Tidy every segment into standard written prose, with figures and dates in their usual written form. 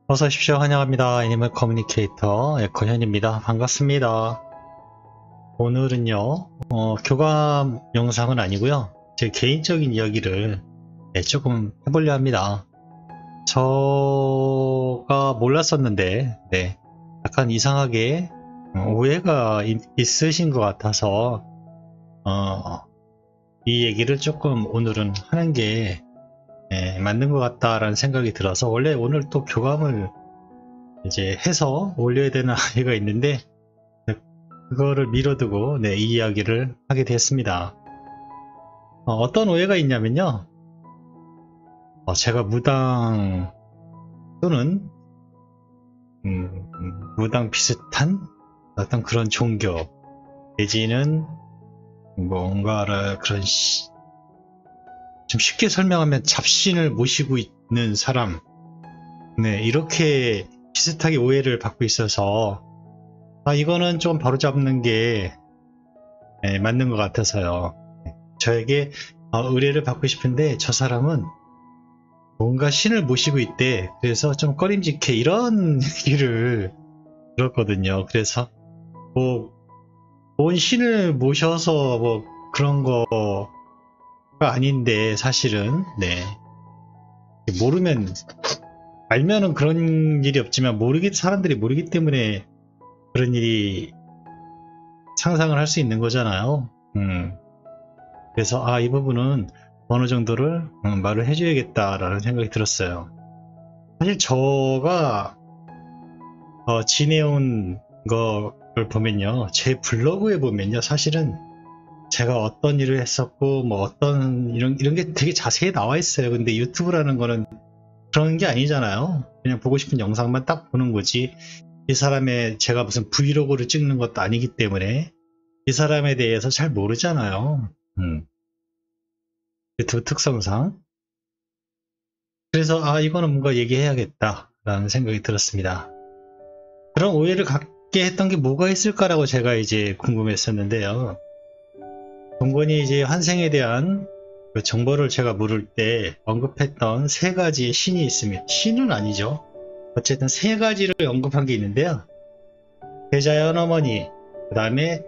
어서 오십시오. 환영합니다. 애니멀 커뮤니케이터 에코현입니다. 반갑습니다. 오늘은요, 교감 영상은 아니고요. 제 개인적인 이야기를 조금 해보려 합니다. 저가 몰랐었는데, 약간 이상하게 오해가 있으신 것 같아서, 이 얘기를 조금 오늘은 하는 게 맞는 것 같다라는 생각이 들어서 원래 오늘 또 교감을 이제 해서 올려야 되는 아이가 있는데 그거를 미뤄두고 이 이야기를 하게 됐습니다. 어떤 오해가 있냐면요, 제가 무당 또는 무당 비슷한 어떤 그런 종교 내지는 뭔가를 그런 좀 쉽게 설명하면 잡신을 모시고 있는 사람, 이렇게 비슷하게 오해를 받고 있어서 이거는 좀 바로잡는 게 맞는 것 같아서요. 저에게 의뢰를 받고 싶은데 저 사람은 뭔가 신을 모시고 있대. 그래서 좀 꺼림직해, 이런 얘기를 들었거든요. 그래서 뭔 신을 모셔서 뭐 그런 거가 아닌데 사실은 모르면, 알면은 그런 일이 없지만 사람들이 모르기 때문에 그런 일이 상상을 할 수 있는 거잖아요. 그래서 이 부분은 어느 정도를 말을 해줘야겠다라는 생각이 들었어요. 사실 저가 지내온 거를 보면요, 제 블로그에 보면요, 사실은 제가 어떤 일을 했었고 뭐 어떤 이런 게 되게 자세히 나와 있어요. 근데 유튜브라는 거는 그런 게 아니잖아요. 그냥 보고 싶은 영상만 딱 보는 거지, 이 사람의, 제가 무슨 브이로그를 찍는 것도 아니기 때문에 이 사람에 대해서 잘 모르잖아요. 유튜브 특성상. 그래서 이거는 뭔가 얘기해야겠다 라는 생각이 들었습니다. 그런 오해를 갖게 했던 게 뭐가 있을까라고 제가 이제 궁금했었는데요. 동건이 이제 환생에 대한 그 정보를 제가 물을 때 언급했던 세 가지의 신이 있습니다. 신은 아니죠. 어쨌든 세 가지를 언급한 게 있는데요. 대자연 어머니, 그 다음에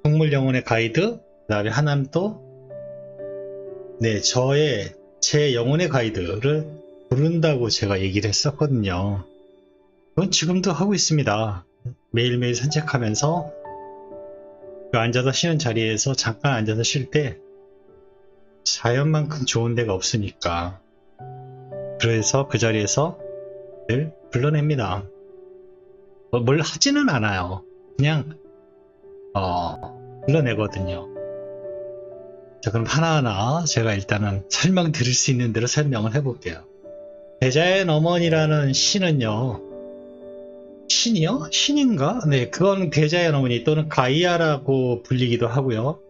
동물 영혼의 가이드, 그 다음에 하남도, 제 영혼의 가이드를 부른다고 제가 얘기를 했었거든요. 그건 지금도 하고 있습니다. 매일매일 산책하면서 그 앉아서 쉬는 자리에서 잠깐 앉아서 쉴 때 자연만큼 좋은 데가 없으니까, 그래서 그 자리에서 늘 불러냅니다. 뭘 하지는 않아요. 그냥 불러내거든요. 자, 그럼 하나하나 제가 일단은 설명드릴 수 있는 대로 설명을 해볼게요. 대자연 어머니라는 신은요, 신이요? 신인가? 그건 대자연 어머니 또는 가이아라고 불리기도 하고요.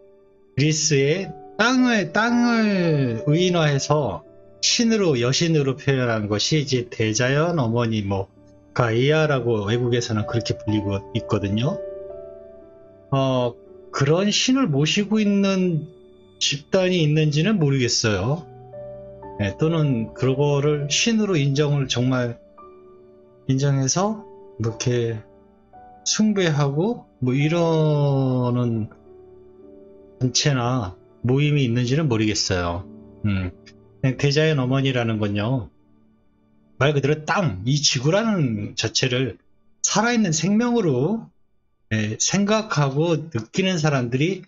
그리스의 땅을 의인화해서 신으로, 여신으로 표현한 것이 이제 대자연 어머니, 뭐 가이아라고 외국에서는 그렇게 불리고 있거든요. 그런 신을 모시고 있는 집단이 있는지는 모르겠어요. 또는 그거를 신으로 정말 인정해서 이렇게 숭배하고 뭐 이러는 단체나 모임이 있는지는 모르겠어요. 그냥 대자연 어머니라는 건요, 말 그대로 이 지구라는 자체를 살아있는 생명으로 생각하고 느끼는 사람들이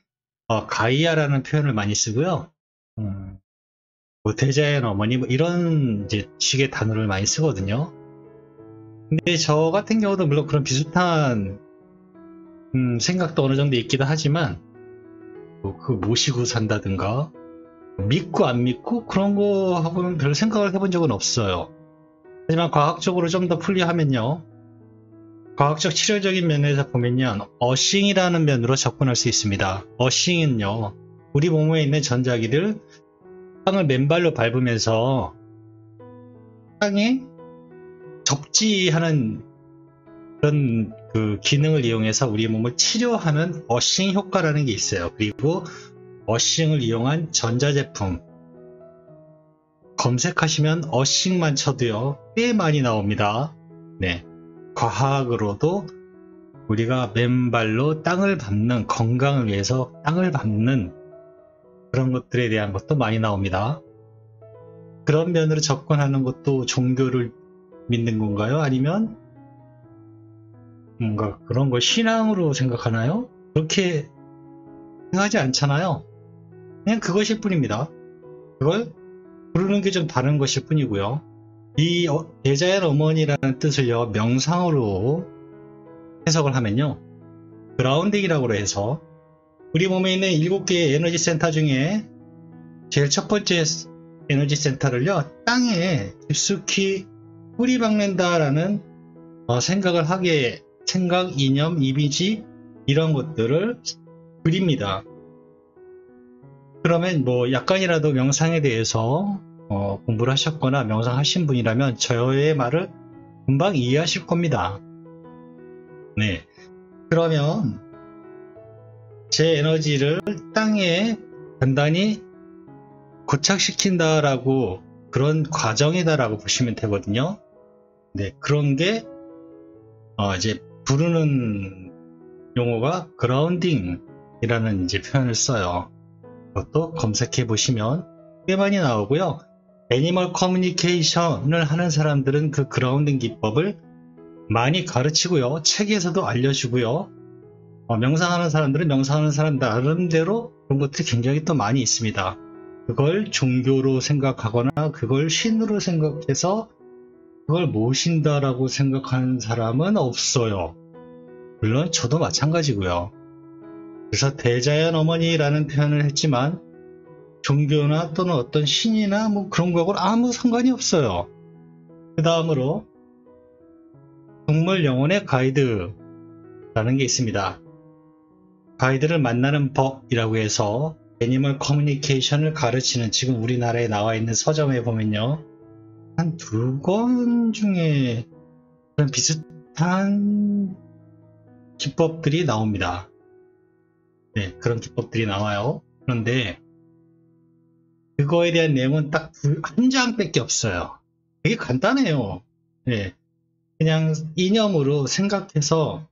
가이아라는 표현을 많이 쓰고요. 뭐 대자연 어머니, 뭐 이런 이제 식의 단어를 많이 쓰거든요. 근데 저 같은 경우도 물론 그런 비슷한 생각도 어느 정도 있기도 하지만, 그 모시고 산다든가 믿고 안 믿고 그런 거 하고는 별 생각을 해본 적은 없어요. 하지만 과학적으로 좀 더 풀이하면요, 과학적 치료적인 면에서 보면요, 어싱이라는 면으로 접근할 수 있습니다. 어싱은요, 우리 몸에 있는 전자기를 땅을 맨발로 밟으면서 땅에 접지하는 그런 그 기능을 이용해서 우리 몸을 치료하는 어싱 효과라는 게 있어요. 그리고 어싱을 이용한 전자제품 검색하시면 어싱만 쳐도요 꽤 많이 나옵니다. 네, 과학으로도 우리가 맨발로 땅을 밟는, 건강을 위해서 땅을 밟는 그런 것들에 대한 것도 많이 나옵니다. 그런 면으로 접근하는 것도 종교를 믿는 건가요? 아니면 뭔가 그런 걸 신앙으로 생각하나요? 그렇게 생각하지 않잖아요. 그냥 그것일 뿐입니다. 그걸 부르는 게 좀 다른 것일 뿐이고요. 이 대자연 어머니라는 뜻을요, 명상으로 해석을 하면요, 그라운딩이라고 해서 우리 몸에 있는 7개의 에너지 센터 중에 제일 첫 번째 에너지 센터를요, 땅에 깊숙이 뿌리 박는다라는 생각을 하게, 생각, 이념, 이미지 이런 것들을 그립니다. 그러면 뭐 약간이라도 명상에 대해서 공부를 하셨거나 명상하신 분이라면 저의 말을 금방 이해하실 겁니다. 네, 그러면 제 에너지를 땅에 단단히 고착시킨다라고, 그런 과정이다라고 보시면 되거든요. 네, 그런 게 이제 부르는 용어가 그라운딩이라는 이제 표현을 써요. 그것도 검색해 보시면 꽤 많이 나오고요. 애니멀 커뮤니케이션을 하는 사람들은 그 그라운딩 기법을 많이 가르치고요. 책에서도 알려주고요. 명상하는 사람들은 명상하는 사람 나름대로 그런 것들이 굉장히 또 많이 있습니다. 그걸 종교로 생각하거나 그걸 신으로 생각해서 그걸 모신다라고 생각하는 사람은 없어요. 물론 저도 마찬가지고요. 그래서 대자연 어머니라는 표현을 했지만 종교나 또는 어떤 신이나 뭐 그런 거하고는 아무 상관이 없어요. 그 다음으로 동물 영혼의 가이드라는 게 있습니다. 가이드를 만나는 법이라고 해서 애니멀 커뮤니케이션을 가르치는, 지금 우리나라에 나와 있는 서점에 보면요, 한 2권 중에 그런 비슷한 기법들이 나옵니다. 네, 그런 기법들이 나와요. 그런데 그거에 대한 내용은 딱 한 장밖에 없어요. 되게 간단해요. 네, 그냥 이념으로 생각해서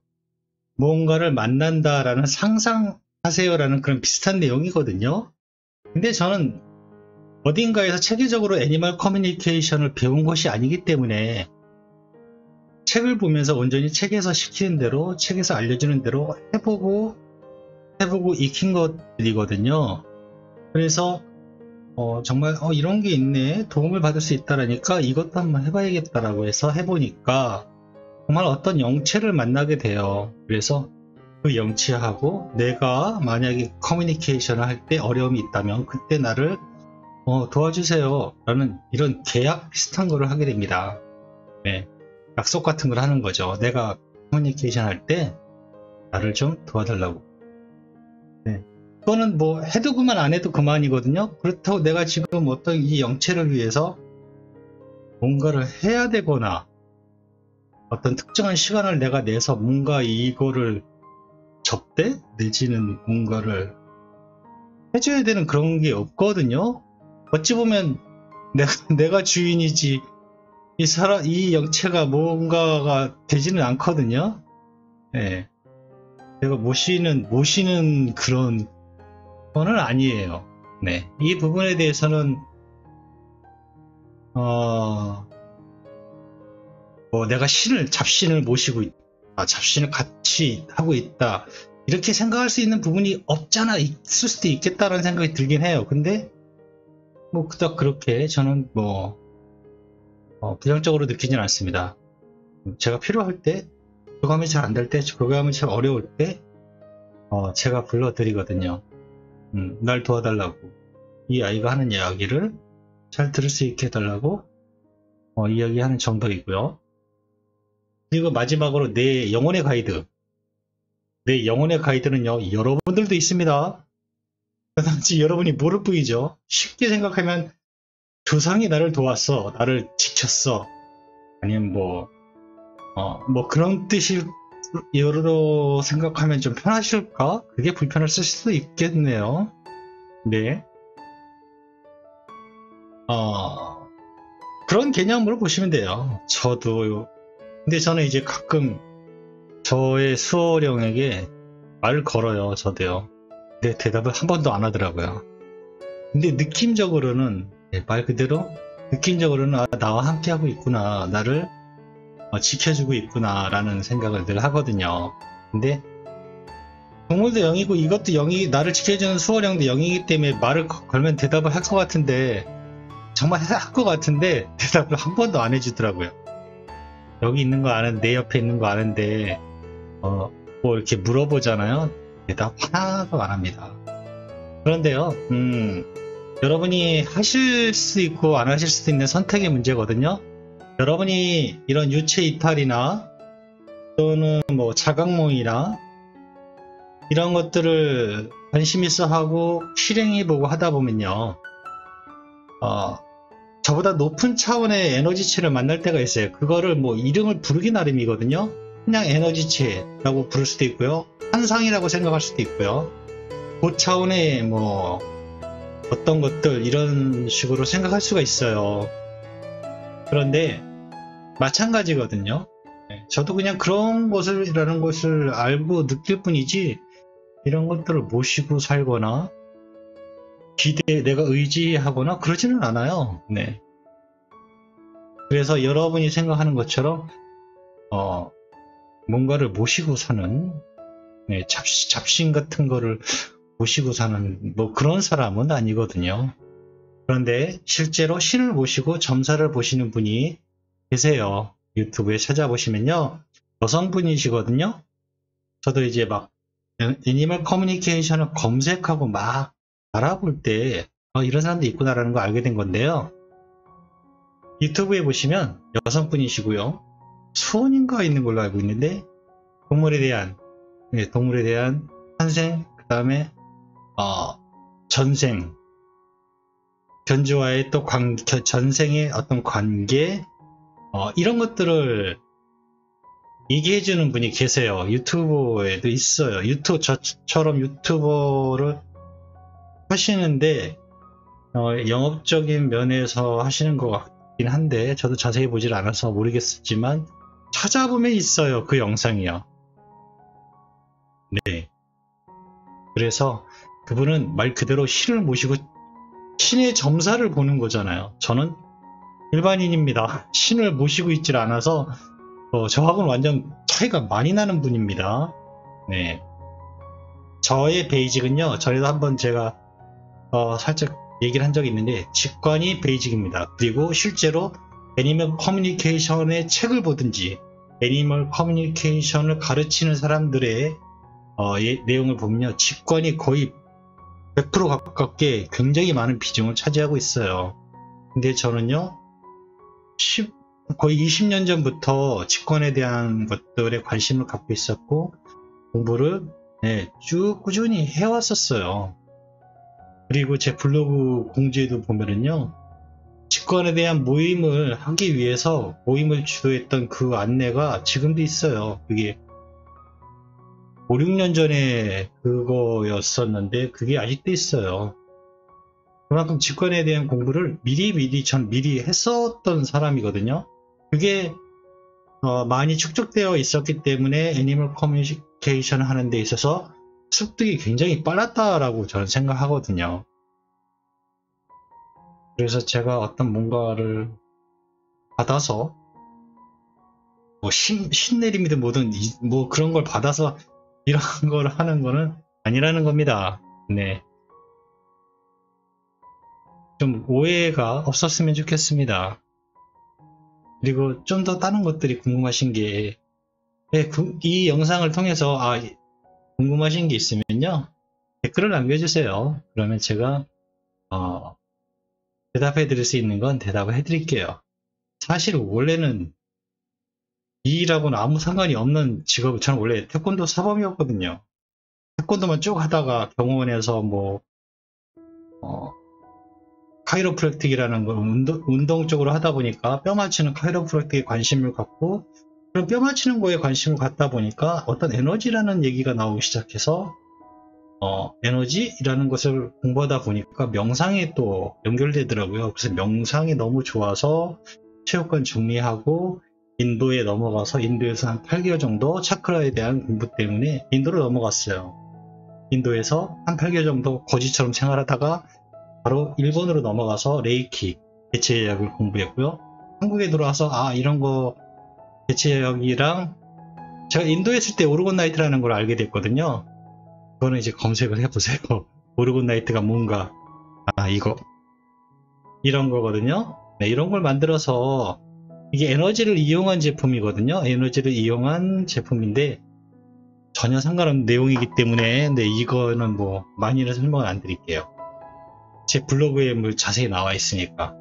뭔가를 만난다라는, 상상하세요라는 그런 비슷한 내용이거든요. 근데 저는 어딘가에서 체계적으로 애니멀 커뮤니케이션을 배운 것이 아니기 때문에 책을 보면서 온전히 책에서 시키는 대로, 책에서 알려주는 대로 해보고 익힌 것들이거든요. 그래서 정말 이런 게 있네, 도움을 받을 수 있다라니까 이것도 한번 해봐야겠다라고 해서 해보니까 정말 어떤 영체를 만나게 돼요. 그래서 그 영체하고 내가 만약에 커뮤니케이션을 할 때 어려움이 있다면 그때 나를 도와주세요 라는 이런 계약 비슷한 거를 하게 됩니다. 네, 약속 같은 걸 하는 거죠. 내가 커뮤니케이션 할 때 나를 좀 도와달라고. 네. 그거는 뭐 해도 그만 안 해도 그만이거든요. 그렇다고 내가 지금 어떤 이 영체를 위해서 뭔가를 해야 되거나 어떤 특정한 시간을 내가 내서 뭔가 이거를 접대? 내지는 뭔가를 해줘야 되는 그런 게 없거든요. 어찌 보면 내가 주인이지 이 영체가 뭔가가 되지는 않거든요. 네. 내가 모시는 그런 거는 아니에요. 네. 이 부분에 대해서는 내가 잡신을 모시고 있다, 잡신을 같이 하고 있다, 이렇게 생각할 수 있는 부분이 없잖아, 있을 수도 있겠다라는 생각이 들긴 해요. 근데 뭐 그닥 그렇게 저는 부정적으로 느끼진 않습니다. 제가 필요할 때, 교감이 잘 안 될 때, 교감이 참 어려울 때 제가 불러드리거든요. 날 도와달라고, 이 아이가 하는 이야기를 잘 들을 수 있게 해달라고 이야기하는 정도이고요. 그리고 마지막으로 내 영혼의 가이드. 내 영혼의 가이드는요, 여러분들도 있습니다. 그런지 여러분이 모를 뿐이죠. 쉽게 생각하면 조상이 나를 도왔어, 나를 지켰어, 아니면 그런 뜻으로 생각하면 좀 편하실까? 그게 불편했을 수도 있겠네요. 네. 그런 개념으로 보시면 돼요. 저도 근데 저는 이제 가끔 저의 수호령에게 말을 걸어요. 저도요. 근데 대답을 한 번도 안 하더라고요. 근데 느낌적으로는 말 그대로 느낌적으로는 나와 함께 하고 있구나, 나를 지켜주고 있구나 라는 생각을 늘 하거든요. 근데 동물도 영이고 이것도 영이, 나를 지켜주는 수호령도 영이기 때문에 말을 걸면 대답을 할 것 같은데, 정말 할 것 같은데 대답을 한 번도 안 해주더라고요. 여기 있는 거 아는, 내 옆에 있는 거 아는데 뭐 이렇게 물어보잖아요. 대답 하나도 안 합니다. 그런데요, 여러분이 하실 수 있고 안 하실 수도 있는 선택의 문제거든요. 여러분이 이런 유체 이탈이나 또는 뭐 자각몽이나 이런 것들을 관심 있어 하고 실행해보고 하다 보면요, 저보다 높은 차원의 에너지체를 만날 때가 있어요. 그거를 뭐 이름을 부르기 나름이거든요. 그냥 에너지체라고 부를 수도 있고요, 환상이라고 생각할 수도 있고요, 고차원의 뭐 어떤 것들, 이런 식으로 생각할 수가 있어요. 그런데 마찬가지거든요. 저도 그냥 그런 것이라는 것을 알고 느낄 뿐이지, 이런 것들을 모시고 살거나 내가 의지하거나 그러지는 않아요. 네. 그래서 여러분이 생각하는 것처럼 뭔가를 모시고 사는, 잡신 같은 거를 모시고 사는 뭐 그런 사람은 아니거든요. 그런데 실제로 신을 모시고 점사를 보시는 분이 계세요. 유튜브에 찾아보시면요, 여성분이시거든요. 저도 이제 막 애니멀 커뮤니케이션을 검색하고 막 알아볼 때 이런 사람도 있구나라는 걸 알게 된 건데요. 유튜브에 보시면 여성분이시고요, 수원인가 있는 걸로 알고 있는데, 동물에 대한 탄생, 그 다음에 전생, 견주와의 또 전생의 어떤 관계, 이런 것들을 얘기해주는 분이 계세요. 유튜브에도 있어요. 저처럼 유튜버를 하시는데 영업적인 면에서 하시는 것 같긴 한데, 저도 자세히 보질 않아서 모르겠지만 찾아보면 있어요, 그 영상이요. 네. 그래서 그분은 말 그대로 신을 모시고 신의 점사를 보는 거잖아요. 저는 일반인입니다. 신을 모시고 있질 않아서 저하고는 완전 차이가 많이 나는 분입니다. 네. 저의 베이직은요, 전에도 한번 제가 살짝 얘기를 한 적이 있는데, 직관이 베이직입니다. 그리고 실제로 애니멀 커뮤니케이션의 책을 보든지 애니멀 커뮤니케이션을 가르치는 사람들의 내용을 보면요, 직관이 거의 100% 가깝게 굉장히 많은 비중을 차지하고 있어요. 근데 저는요, 거의 20년 전부터 직관에 대한 것들에 관심을 갖고 있었고 공부를 쭉 꾸준히 해왔었어요. 그리고 제 블로그 공지에도 보면은요, 직관에 대한 모임을 하기 위해서 모임을 주도했던 그 안내가 지금도 있어요. 그게 5, 6년 전에 그거였었는데 그게 아직도 있어요. 그만큼 직관에 대한 공부를 미리 했었던 사람이거든요. 그게 많이 축적되어 있었기 때문에 애니멀 커뮤니케이션 하는 데 있어서 습득이 굉장히 빨랐다라고 저는 생각하거든요. 그래서 제가 어떤 뭔가를 받아서 뭐 신내림이든 뭐든 뭐 그런 걸 받아서 이런 걸 하는 거는 아니라는 겁니다. 네. 좀 오해가 없었으면 좋겠습니다. 그리고 좀 더 다른 것들이 궁금하신 게, 이 영상을 통해서 궁금하신 게 있으면요, 댓글을 남겨주세요. 그러면 제가 대답해 드릴 수 있는 건 대답을 해 드릴게요. 사실 원래는 이 일하고는 아무 상관이 없는 직업을, 저는 원래 태권도 사범이었거든요. 태권도만 쭉 하다가 병원에서 뭐 카이로프랙틱이라는 걸 운동 쪽으로 하다 보니까 뼈 맞추는 카이로프랙틱에 관심을 갖고, 그럼 뼈 맞추는 거에 관심을 갖다 보니까 어떤 에너지라는 얘기가 나오기 시작해서 에너지라는 것을 공부하다 보니까 명상에 또 연결되더라고요. 그래서 명상이 너무 좋아서 체육관 정리하고 인도에 넘어가서 인도에서 한 8개월 정도 차크라에 대한 공부 때문에 인도로 넘어갔어요. 인도에서 한 8개월 정도 거지처럼 생활하다가 바로 일본으로 넘어가서 레이키 대체의학을 공부했고요. 한국에 들어와서 이런 거 대체의학이랑 제가 인도에 있을 때 오르곤 나이트라는 걸 알게 됐거든요. 그거는 이제 검색을 해보세요. 오르곤 나이트가 뭔가 이거 이런 거거든요. 네, 이런 걸 만들어서 이게 에너지를 이용한 제품이거든요. 에너지를 이용한 제품인데 전혀 상관없는 내용이기 때문에 이거는 뭐 많이는 설명을 안 드릴게요. 제 블로그에 뭐 자세히 나와 있으니까.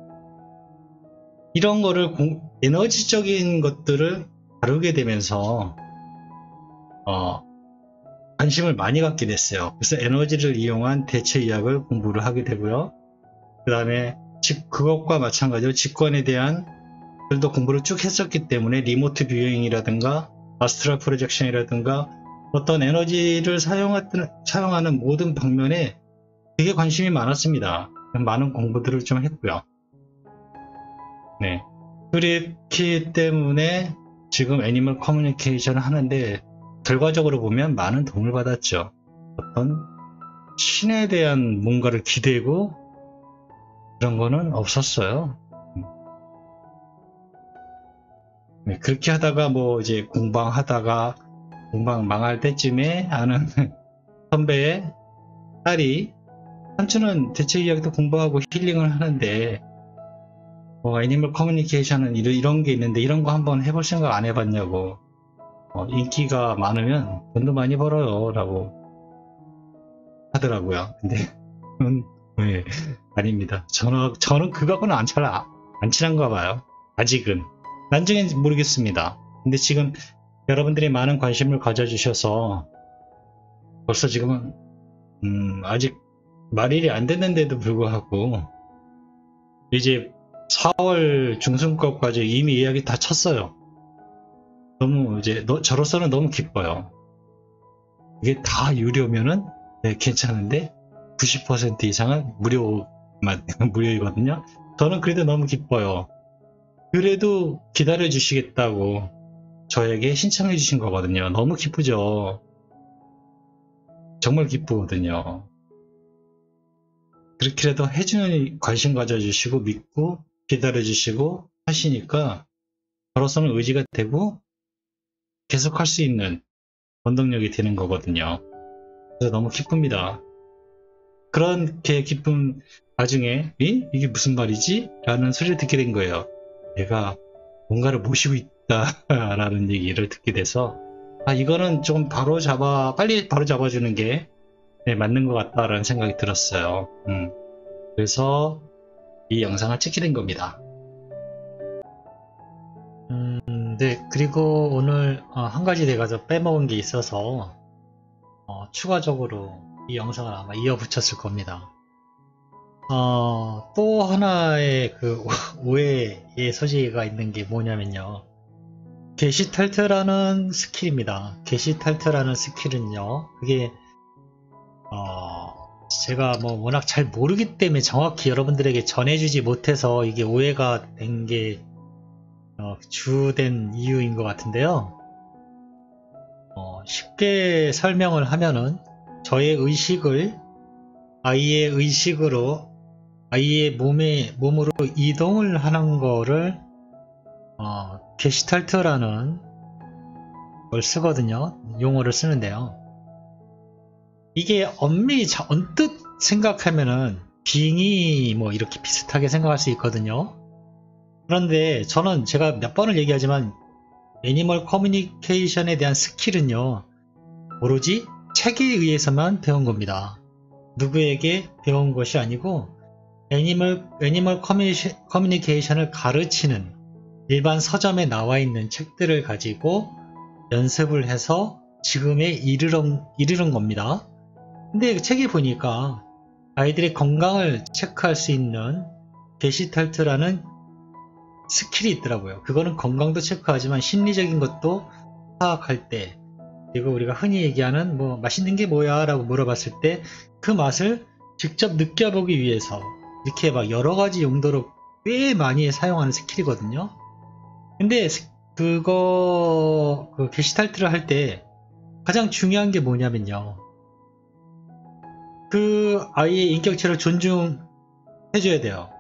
이런 거를 에너지적인 것들을 다루게 되면서 관심을 많이 갖게 됐어요. 그래서 에너지를 이용한 대체의학을 공부를 하게 되고요. 그 다음에 그것과 마찬가지로 직관에 대한 글도 공부를 쭉 했었기 때문에 리모트 뷰잉이라든가 아스트랄 프로젝션이라든가 어떤 에너지를 사용하는 모든 방면에 되게 관심이 많았습니다. 많은 공부들을 좀 했고요. 네, 그렇기 때문에 지금 애니멀 커뮤니케이션을 하는데 결과적으로 보면 많은 도움을 받았죠. 어떤 신에 대한 뭔가를 기대고 그런 거는 없었어요. 네, 그렇게 하다가 뭐 이제 공방 망할 때쯤에 아는 선배의 딸이 삼촌은 대체의학도 공부하고 힐링을 하는데 애니멀 커뮤니케이션은 이런 게 있는데 이런 거 한번 해볼 생각 안 해봤냐고. 인기가 많으면 돈도 많이 벌어요 라고 하더라고요. 근데 네, 아닙니다. 저는 그거하고는 안 친한가 봐요. 아직은. 나중엔 모르겠습니다. 근데 지금 여러분들이 많은 관심을 가져주셔서 벌써 지금은 아직 말일이 안 됐는데도 불구하고 이제 4월 중순까지 이미 예약이 다 찼어요. 너무 이제 저로서는 너무 기뻐요. 이게 다 유료면은 괜찮은데 90% 이상은 무료이거든요. 저는 그래도 너무 기뻐요. 그래도 기다려 주시겠다고 저에게 신청해 주신 거거든요. 너무 기쁘죠. 정말 기쁘거든요. 그렇게라도 해주는 관심 가져주시고 믿고 기다려 주시고 하시니까 저로서는 의지가 되고 계속 할 수 있는 원동력이 되는 거거든요. 그래서 너무 기쁩니다. 그렇게 기쁜 나중에 이게 무슨 말이지? 라는 소리를 듣게 된 거예요. 내가 뭔가를 모시고 있다 라는 얘기를 듣게 돼서 이거는 좀 빨리 바로 잡아주는 게 맞는 것 같다라는 생각이 들었어요. 그래서 이 영상을 찍게 된 겁니다. 네, 그리고 오늘 한 가지 내가 빼먹은 게 있어서 추가적으로 이 영상을 아마 이어붙였을 겁니다. 또 하나의 그 오해의 소지가 있는 게 뭐냐면요. 게시탈트라는 스킬입니다. 게시탈트라는 스킬은요, 그게 제가 뭐 워낙 잘 모르기 때문에 정확히 여러분들에게 전해주지 못해서 이게 오해가 된 게 주된 이유인 것 같은데요. 쉽게 설명을 하면은 저의 의식을 아이의 의식으로 아이의 몸으로 이동을 하는 거를 게시탈트라는 걸 쓰거든요. 용어를 쓰는데요. 이게 엄밀히 언뜻 생각하면은 빙의 뭐 이렇게 비슷하게 생각할 수 있거든요. 그런데 저는 제가 몇 번을 얘기하지만 애니멀 커뮤니케이션에 대한 스킬은요, 오로지 책에 의해서만 배운 겁니다. 누구에게 배운 것이 아니고 애니멀 커뮤니케이션을 가르치는 일반 서점에 나와 있는 책들을 가지고 연습을 해서 지금에 이르는 겁니다. 근데 책에 보니까 아이들의 건강을 체크할 수 있는 게시탈트라는 스킬이 있더라고요. 그거는 건강도 체크하지만 심리적인 것도 파악할 때, 그리고 우리가 흔히 얘기하는 뭐 맛있는 게 뭐야 라고 물어봤을 때 그 맛을 직접 느껴보기 위해서 이렇게 막 여러 가지 용도로 꽤 많이 사용하는 스킬이거든요. 근데 그 게시탈트를 할 때 가장 중요한 게 뭐냐면요. 그 아이의 인격체를 존중해줘야 돼요.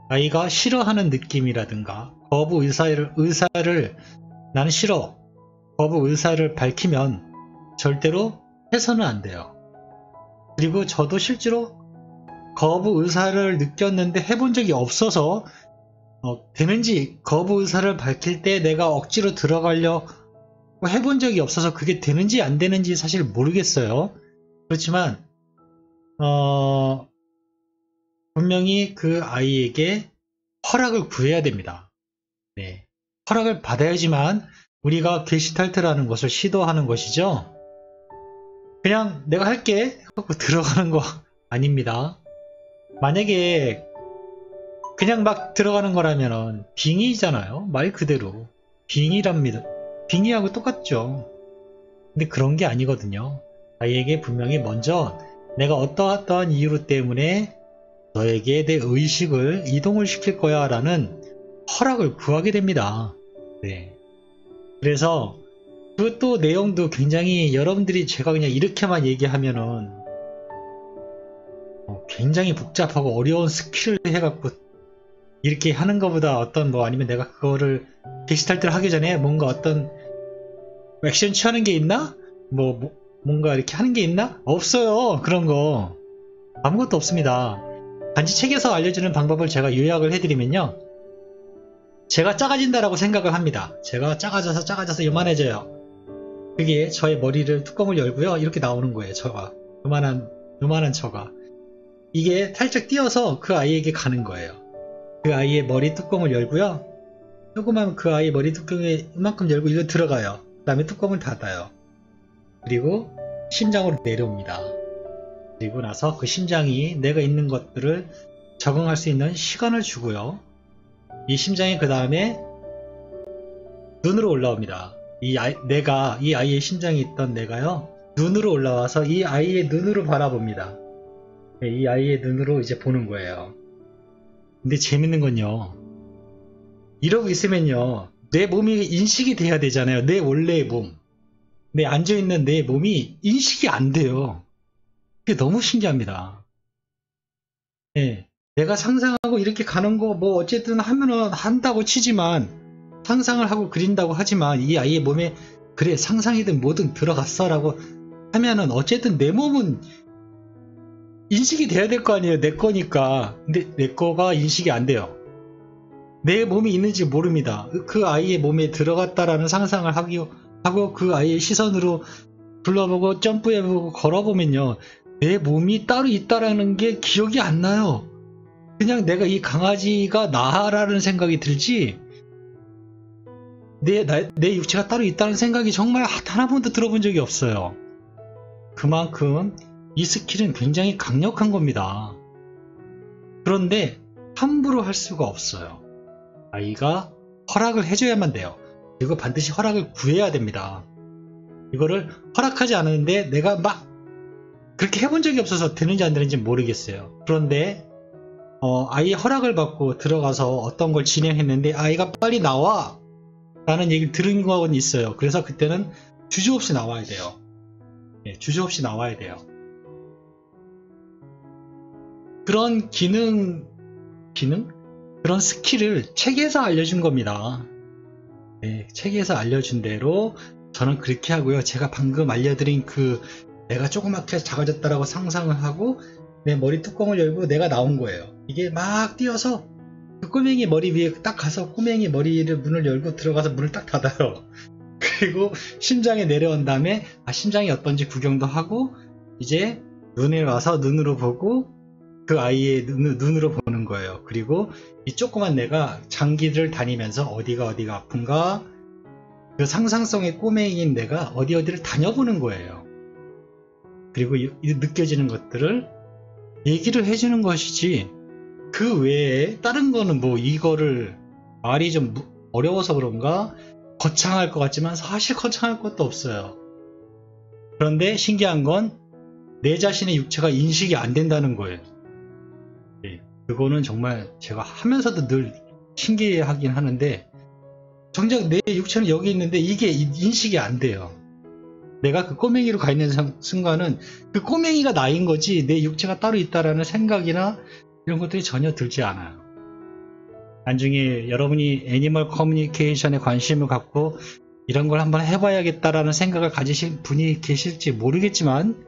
아이가 싫어하는 느낌이라든가 거부 의사를 나는 싫어, 거부 의사를 밝히면 절대로 해서는 안 돼요. 그리고 저도 실제로 거부 의사를 느꼈는데 해본 적이 없어서 되는지, 거부 의사를 밝힐 때 내가 억지로 들어가려고 해본 적이 없어서 그게 되는지 안 되는지 사실 모르겠어요. 그렇지만 분명히 그 아이에게 허락을 구해야 됩니다. 네. 허락을 받아야지만 우리가 게시탈트라는 것을 시도하는 것이죠. 그냥 내가 할게 하고 들어가는 거 아닙니다. 만약에 그냥 막 들어가는 거라면은 빙의잖아요. 말 그대로 빙의랍니다. 빙의하고 똑같죠. 근데 그런 게 아니거든요. 아이에게 분명히 먼저 내가 어떠한 이유 때문에 너에게 내 의식을 이동을 시킬 거야 라는 허락을 구하게 됩니다. 네. 그래서 그 또 내용도 굉장히, 여러분들이 제가 그냥 이렇게만 얘기하면은 굉장히 복잡하고 어려운 스킬을 해갖고 이렇게 하는 것보다 어떤 아니면 내가 그거를 게시탈트를 하기 전에 뭔가 어떤 액션 취하는 게 있나? 뭔가 이렇게 하는 게 있나? 없어요. 그런 거 아무것도 없습니다. 단지 책에서 알려주는 방법을 제가 요약을 해드리면요, 제가 작아진다라고 생각을 합니다. 제가 작아져서 요만해져요. 그게 저의 머리를 뚜껑을 열고요, 이렇게 나오는 거예요. 저가 요만한 저가 이게 살짝 띄어서 그 아이에게 가는 거예요. 그 아이의 머리 뚜껑을 열고요, 조그만 그 아이의 머리 뚜껑에 이만큼 열고 일로 들어가요. 그 다음에 뚜껑을 닫아요. 그리고 심장으로 내려옵니다. 그리고 나서 그 심장이 내가 있는 것들을 적응할 수 있는 시간을 주고요, 이 심장이 그 다음에 눈으로 올라옵니다. 이 아이의 심장이 있던 내가요, 눈으로 올라와서 이 아이의 눈으로 바라봅니다. 이 아이의 눈으로 이제 보는 거예요. 근데 재밌는 건요, 이러고 있으면요, 내 몸이 인식이 돼야 되잖아요. 내 원래의 몸, 내 앉아있는 내 몸이 인식이 안 돼요. 그게 너무 신기합니다. 네, 내가 상상하고 이렇게 가는 거 어쨌든 하면은 한다고 치지만, 상상을 하고 그린다고 하지만 이 아이의 몸에 그래 상상이든 뭐든 들어갔어 라고 하면은 어쨌든 내 몸은 인식이 돼야 될 거 아니에요. 내 거니까. 근데 내 거가 인식이 안 돼요. 내 몸이 있는지 모릅니다. 그 아이의 몸에 들어갔다라는 상상을 하고 그 아이의 시선으로 둘러보고 점프해보고 걸어보면요, 내 몸이 따로 있다라는 게 기억이 안 나요. 그냥 내가 이 강아지가 나라는 생각이 들지, 내 육체가 따로 있다는 생각이 정말 단 한 번도 들어본 적이 없어요. 그만큼 이 스킬은 굉장히 강력한 겁니다. 그런데 함부로 할 수가 없어요. 아이가 허락을 해줘야만 돼요. 그리고 반드시 허락을 구해야 됩니다. 이거를 허락하지 않았는데 내가 막 그렇게 해본 적이 없어서 되는지 안 되는지 모르겠어요. 그런데 아이의 허락을 받고 들어가서 어떤 걸 진행했는데 아이가 빨리 나와 라는 얘기를 들은 건 있어요. 그래서 그때는 주저없이 나와야 돼요. 네, 주저없이 나와야 돼요. 그런 그런 스킬을 책에서 알려준 겁니다. 네, 책에서 알려준 대로 저는 그렇게 하고요. 제가 방금 알려드린 내가 조그맣게 작아졌다라고 상상을 하고 내 머리 뚜껑을 열고 내가 나온 거예요. 이게 막 뛰어서 그 꼬맹이 머리 위에 딱 가서 꼬맹이 머리를 문을 열고 들어가서 문을 딱 닫아요. 그리고 심장에 내려온 다음에 심장이 어떤지 구경도 하고 이제 눈에 와서 눈으로 보고 그 아이의 눈으로 보는 거예요. 그리고 이 조그만 내가 장기를 다니면서 어디가 아픈가, 그 상상성의 꼬맹이인 내가 어디를 다녀보는 거예요. 그리고 느껴지는 것들을 얘기를 해주는 것이지, 그 외에 다른 거는 이거를 말이 좀 어려워서 그런가 거창할 것 같지만 사실 거창할 것도 없어요. 그런데 신기한 건 내 자신의 육체가 인식이 안 된다는 거예요. 네, 그거는 정말 제가 하면서도 늘 신기해하긴 하는데, 정작 내 육체는 여기 있는데 이게 인식이 안 돼요. 내가 그 꼬맹이로 가 있는 순간은 그 꼬맹이가 나인 거지 내 육체가 따로 있다라는 생각이나 이런 것들이 전혀 들지 않아요. 나중에 여러분이 애니멀 커뮤니케이션에 관심을 갖고 이런 걸 한번 해봐야겠다라는 생각을 가지신 분이 계실지 모르겠지만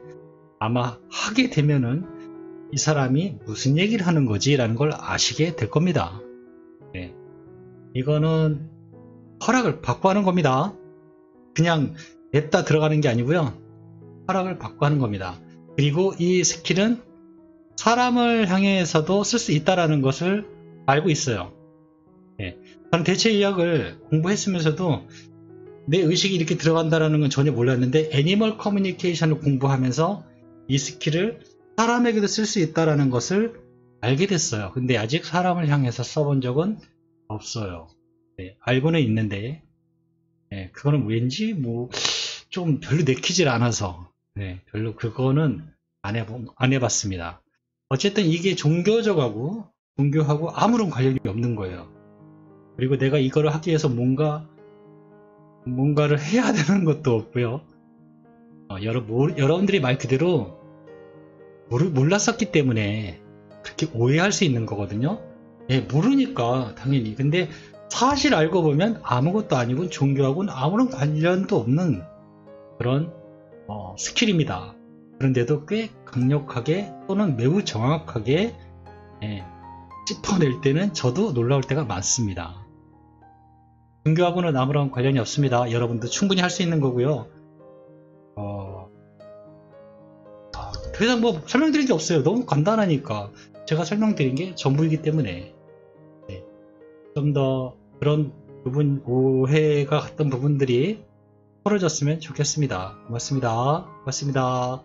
아마 하게 되면은 이 사람이 무슨 얘기를 하는 거지 라는 걸 아시게 될 겁니다. 네. 이거는 허락을 받고 하는 겁니다. 그냥 냈다 들어가는 게 아니고요. 허락을 받고 하는 겁니다. 그리고 이 스킬은 사람을 향해서도 쓸 수 있다는 것을 알고 있어요. 네. 저는 대체의학을 공부했으면서도 내 의식이 이렇게 들어간다는 건 전혀 몰랐는데 애니멀 커뮤니케이션을 공부하면서 이 스킬을 사람에게도 쓸 수 있다는 것을 알게 됐어요. 근데 아직 사람을 향해서 써본 적은 없어요. 네, 알고는 있는데 네, 그거는 왠지 뭐 좀 별로 내키질 않아서 네, 별로 그거는 안 해봤습니다. 어쨌든 이게 종교하고 아무런 관련이 없는 거예요. 그리고 내가 이거를 하기 위해서 뭔가를 해야 되는 것도 없고요. 여러분들이 말 그대로 몰랐었기 때문에 그렇게 오해할 수 있는 거거든요. 예, 모르니까 당연히. 근데 사실 알고 보면 아무것도 아니고 종교하고는 아무런 관련도 없는 그런 스킬입니다. 그런데도 꽤 강력하게 또는 매우 정확하게 짚어낼 때는 저도 놀라울 때가 많습니다. 종교하고는 아무런 관련이 없습니다. 여러분도 충분히 할 수 있는 거고요. 더 이상 뭐 설명드릴 게 없어요. 너무 간단하니까 제가 설명드린 게 전부이기 때문에 좀 더 그런 부분, 오해가 갔던 부분들이 풀어졌으면 좋겠습니다. 고맙습니다. 고맙습니다.